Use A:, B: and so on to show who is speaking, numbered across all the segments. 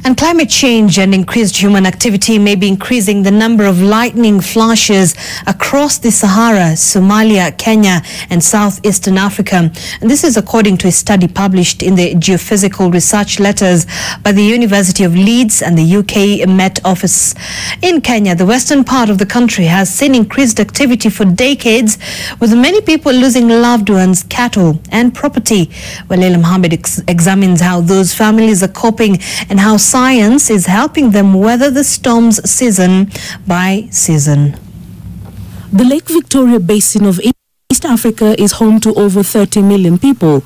A: And climate change and increased human activity may be increasing the number of lightning flashes across the Sahara, Somalia, Kenya and southeastern Africa. And this is according to a study published in the Geophysical Research Letters by the University of Leeds and the UK Met Office. In Kenya, the western part of the country has seen increased activity for decades, with many people losing loved ones, cattle and property. Well, Leila Mohammed examines how those families are coping and how science is helping them weather the storms season by season.
B: The Lake Victoria Basin of East Africa is home to over 30 million people,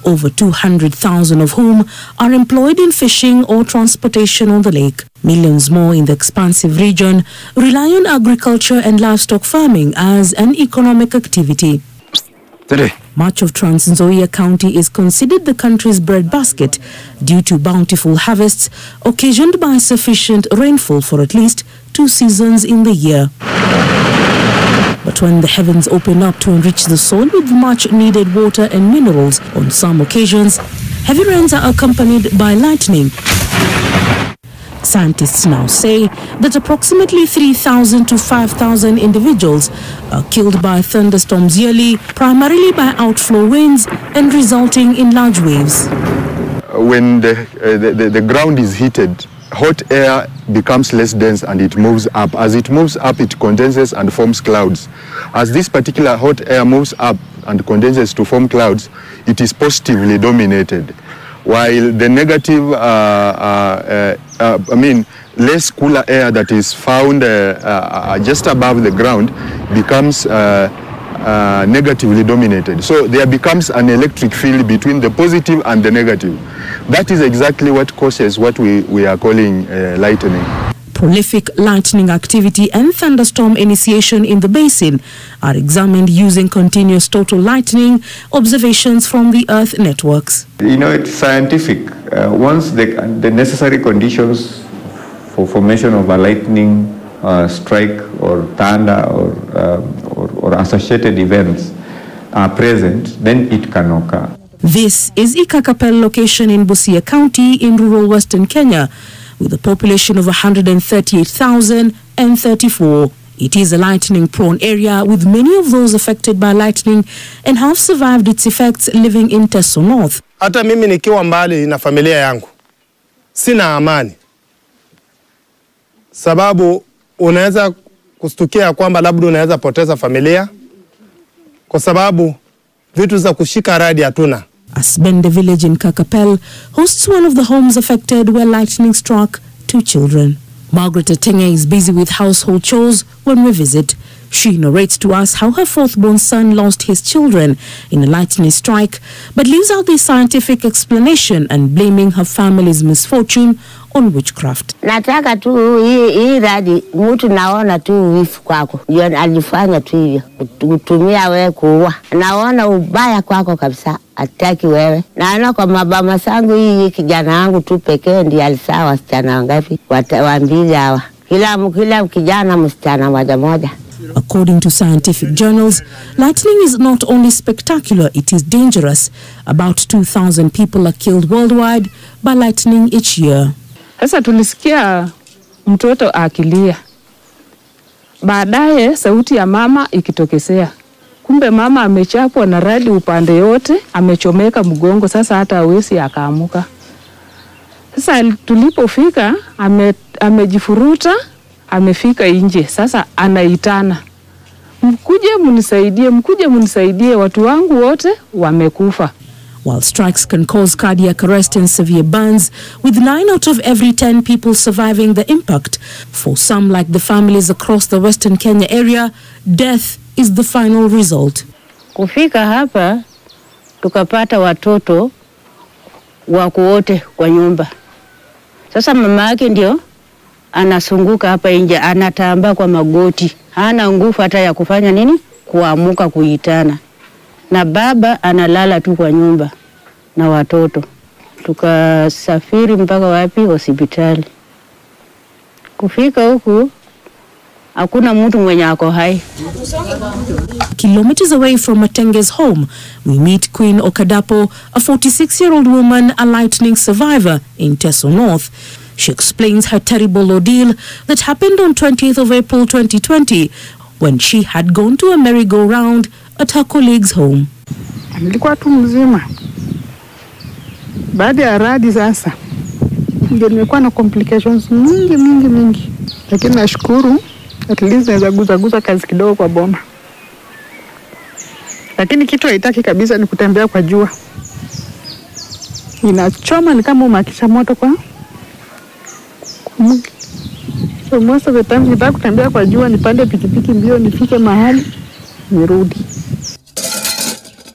B: over 200,000 of whom are employed in fishing or transportation on the lake. Millions more in the expansive region rely on agriculture and livestock farming as an economic activity. Much of Trans Nzoia County is considered the country's breadbasket due to bountiful harvests occasioned by sufficient rainfall for at least 2 seasons in the year. But when the heavens open up to enrich the soil with much needed water and minerals, on some occasions, heavy rains are accompanied by lightning. Scientists now say that approximately 3,000 to 5,000 individuals are killed by thunderstorms yearly, primarily by outflow winds and resulting in large waves.
C: When the ground is heated, hot air becomes less dense and it moves up. As it moves up, it condenses and forms clouds. As this particular hot air moves up and condenses to form clouds, it is positively dominated. While the negative, less cooler air that is found just above the ground becomes negatively dominated. So there becomes an electric field between the positive and the negative. That is exactly what causes what we are calling lightning.
B: Prolific lightning activity and thunderstorm initiation in the basin are examined using continuous total lightning observations from the Earth networks.
D: You know, it's scientific. Once the necessary conditions for formation of a lightning strike or thunder or associated events are present, then it can occur.
B: This is Ikakapel location in Busia County in rural western Kenya, with a population of 138,034. It is a lightning-prone area, with many of those affected by lightning and have survived its effects living in Teso North.
E: Hata mimi nikiwa mbali na familia yangu, sina amani. Sababu unaweza kustukia kwamba labda unaweza poteza familia, kwa sababu vitu za kushika radi hatuna.
B: Asbende village in Kakapel hosts one of the homes affected where lightning struck 2 children. Margaret Atenge is busy with household chores when we visit. She narrates to us how her 4th-born son lost his children in a lightning strike, but leaves out the scientific explanation and blaming her family's misfortune on witchcraft.
F: Nataka tu hii radi mtu naona tu wifu kwako. Ndio alifanya tu hivyo. Kutumia wewe kuua. Naona ubaya kwako kabisa. Ataki wewe. Naona kwa mabama sangu hii kijana wangu tu pekee ndiye alisaa wasichana wangapi? Wambili hawa. Kila kijana msichana moja.
B: According to scientific journals, lightning is not only spectacular, it is dangerous. About 2,000 people are killed worldwide by lightning each year.
G: Sasa tulisikia mtoto akilia. Baadaye sauti ya mama ikitokesea. Kumbe mama amechapwa na radi upande yote, amechomeka mgongo, sasa hata hawezi akaamuka. Sasa tulipofika amejifuruta, amefika nje. Sasa anaitana. Mkuje munisaidie, watu wangu wote wamekufa.
B: While strikes can cause cardiac arrest and severe burns, with 9 out of every 10 people surviving the impact, for some like the families across the western Kenya area, death is the final result.
F: Kufika hapa, tukapata watoto wako wote kwa nyumba. Sasa mama yake ndio anasunguka hapa nje, anatamba kwa magoti. Hana nguvu hata ya kufanya nini? Kuamuka kuitana. Na baba analala tu kwa nyumba na watoto. Tukasafiri mpaka wapi? Hospitali. Kufika huku hakuna mtu mwenye ako hai.
B: Kilometers away from Atenge's home, we meet Queen Okadapo, a 46-year-old woman, a lightning survivor in Teso North. She explains her terrible ordeal that happened on 20th of April 2020 when she had gone to a merry-go-round at her colleague's home.
H: Nilikuwa tu mzima. Baada ya radi sasa ndio nimekuwa na complications mingi. Lakini nashukuru at least naweza guza kazi kidogo kwa boma. Lakini kitu haitaki kabisa ni kutembea kwa jua. Inachoma ni kama umakisha moto kwa mwili. So most of the time nitaka kutembea kwa jua, nipande pikipiki mbio nifike mahali nirudi.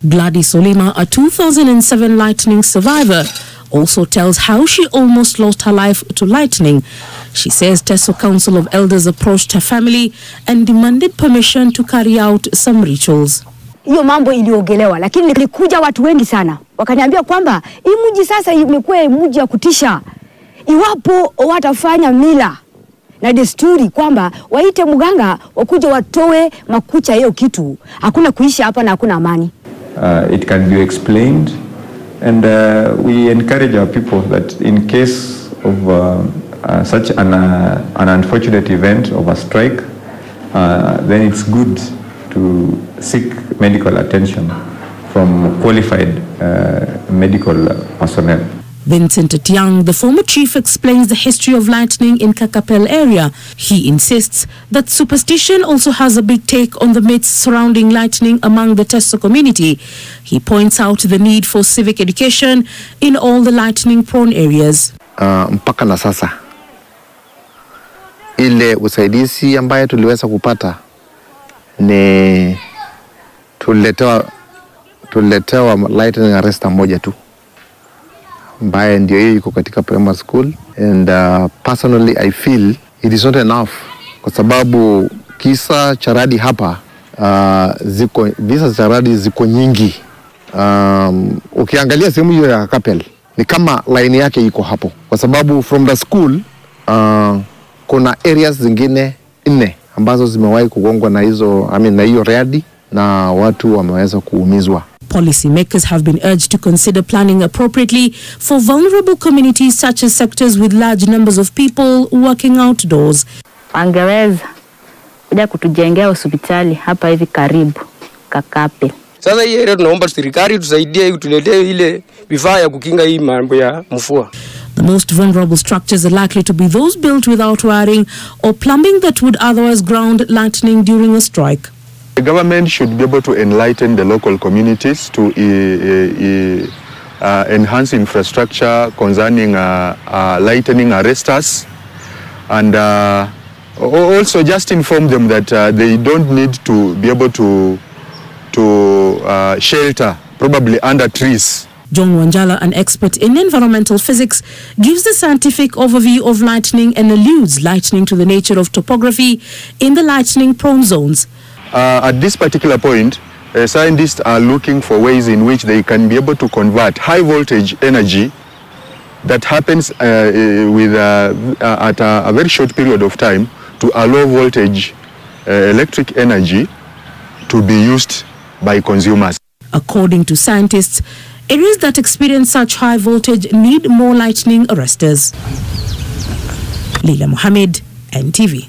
B: Gladys Olima, a 2007 lightning survivor, also tells how she almost lost her life to lightning. She says Teso Council of Elders approached her family and demanded permission to carry out some rituals.
I: Hiyo mambo iliongelewa, lakini nilikuja watu wengi sana. Wakaniambia kwamba hii mji sasa imekuwa mji ya kutisha. Iwapo watafanya mila na desturi kwamba waite mganga wakuje watoe makucha hiyo kitu, hakuna kuishi hapa na hakuna amani.
D: It can be explained, and we encourage our people that in case of such an unfortunate event of a strike, then it's good to seek medical attention from qualified medical personnel.
B: Vincent Atiang, the former chief, explains the history of lightning in Kakapel area. He insists that superstition also has a big take on the myths surrounding lightning among the Teso community. He points out the need for civic education in all the lightning-prone areas.
J: Mpaka na sasa ile usaidizi ambaye tuliweza kupata ni tuletewa lightning arrestor moja tu, ambaye ndio hiyo iko katika primary school, and personally I feel it is not enough, kwa sababu kisa charadi hapa visa charadi ziko nyingi. Ukiangalia sehemu hiyo ya Kakapel ni kama line yake iko hapo, kwa sababu from the school kuna areas zingine 4 ambazo zimewahi kugongwa na hizo na hiyo radi na watu wameweza kuumizwa.
B: Policymakers have been urged to consider planning appropriately for vulnerable communities such as sectors with large numbers of people working outdoors.
F: Angeweza kuja kutujengea hospitali hapa hivi karibu Kakapel.
K: Sasa hii area tunaomba serikali tusaidie kutuletee ile vifaa ya kukinga hii mambo ya mvua.
B: The most vulnerable structures are likely to be those built without wiring or plumbing that would otherwise ground lightning during a strike.
C: The government should be able to enlighten the local communities to enhance infrastructure concerning lightning arresters, and also just inform them that they don't need to be able to shelter probably under trees.
B: John Wanjala, an expert in environmental physics, gives the scientific overview of lightning and alludes lightning to the nature of topography in the lightning-prone zones.
C: At this particular point, scientists are looking for ways in which they can be able to convert high voltage energy that happens at a very short period of time to a low voltage electric energy to be used by consumers.
B: According to scientists, areas that experience such high voltage need more lightning arresters. Leila Mohammed, NTV.